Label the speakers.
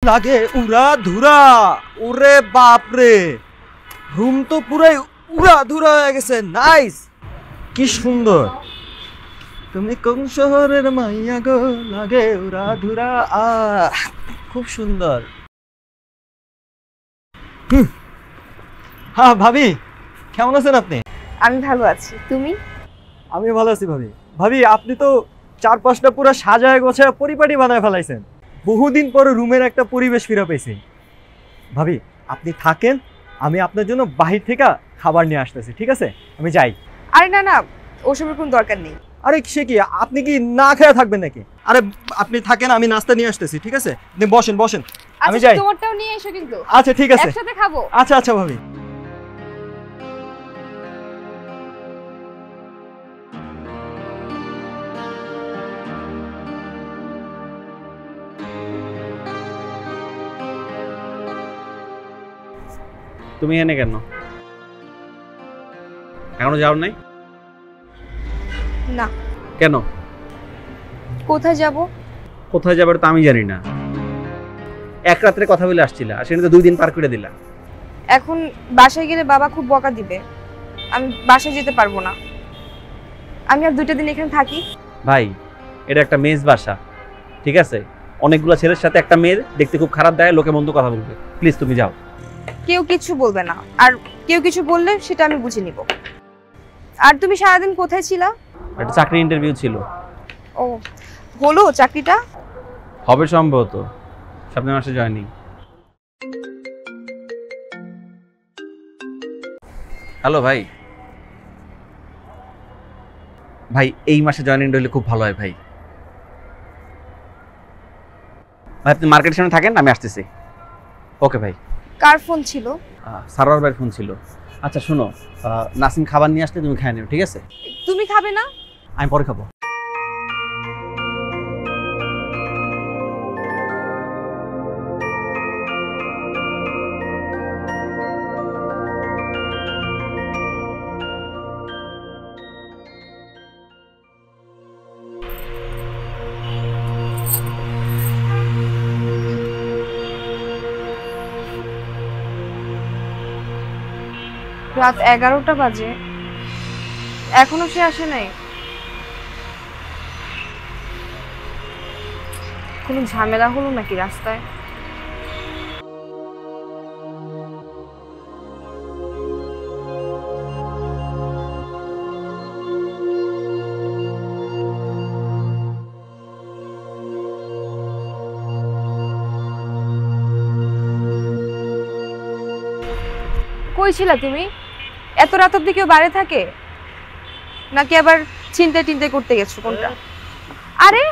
Speaker 1: লাগে উড়া ধুরা। ওরে বাপরে, রুম তো পুরাই উড়া ধুরা হয়ে গেছে। নাইস, কি সুন্দর। তুমি কোন শহরের মাইয়া গো, লাগে উড়া ধুরা। খুব সুন্দর। হ্যাঁ ভাবি, কেমন আছেন আপনি?
Speaker 2: আমি ভালো আছি, তুমি?
Speaker 1: আমি ভালো আছি ভাবি। ভাবি আপনি তো চারপাশটা পুরো সাজায় গোছায় পরিপাটি বানায় ফেলাইছেন। বহুদিন পরে রুমের একটা পরিবেশ ফিরে পেয়েছি। ভাবি আপনি থাকেন, আমি আপনার জন্য বাহির থেকে খাবার নিয়ে আসতেছি, ঠিক আছে? আমি যাই।
Speaker 2: আরে না না, ওসবের কোনো দরকার নেই।
Speaker 1: আরে সে কি, আপনি কি না খেয়ে থাকবেন নাকি? আরে আপনি থাকেন, আমি নাস্তা নিয়ে আসতেছি, ঠিক আছে? আপনি বসেন বসেন, আমি যাই।
Speaker 2: তোমারটাও নিয়ে এসো কিন্তু।
Speaker 1: আচ্ছা ঠিক আছে,
Speaker 2: একসাথে খাবো।
Speaker 1: আচ্ছা আচ্ছা ভাবি।
Speaker 3: তুমি এনে কেন? এখনো যাও নাই?
Speaker 2: না।
Speaker 3: কেন?
Speaker 2: কোথায় যাব?
Speaker 3: কোথায় যাবে তো আমি জানি না। এক রাত্রে কথা বলে আসছিলা, আর সেখানে তো 2 দিন পার করে দিলা।
Speaker 2: এখন বাসায় গেলে বাবা খুব বকা দিবে, আমি বাসায় যেতে পারবো না। আমি আর 2টা দিন এখানে থাকি।
Speaker 3: ভাই এটা একটা মেয়ের বাসা, ঠিক আছে? অনেকগুলো ছেলের সাথে একটা মেয়ের দেখতে খুব খারাপ দেয়, লোকে মন্দ কথা বলবে। প্লিজ তুমি যাও।
Speaker 2: কেউ কিছু বলবে না, আর কেউ কিছু বললে সেটা আমি বুঝে নিব। আর তুমি সারাদিন কোথায় ছিলা?
Speaker 3: একটা চাকরি ইন্টারভিউ ছিল।
Speaker 2: ও, হলো চাকরিটা?
Speaker 3: হবে সম্ভবত, সামনের মাসে জয়েনিং। হ্যালো ভাই। ভাই এই মাসে জয়েনিং হলে খুব ভালো হয় ভাই। ভাই আপনি মার্কেটের সামনে থাকেন, আমি আসতেছি। ওকে ভাই।
Speaker 2: কার ফোন ছিল?
Speaker 3: সারোয়ার ভাইয়ের ফোন ছিল। আচ্ছা শোনো, নাসিম খাবার নিয়ে আসলে তুমি খেয়ে নিও, ঠিক আছে?
Speaker 2: তুমি খাবে না?
Speaker 3: আমি পরে খাবো।
Speaker 2: রাত 11টা বাজে, এখনো সে আসে নাই। কোনো ঝামেলা হলো নাকি রাস্তায়? কই ছিলা তুমি? এত রাত অব্দি কেউ বাইরে থাকে নাকি আবার চিন্তায় টিন্তায় করতে গেছো কোনটা? আরে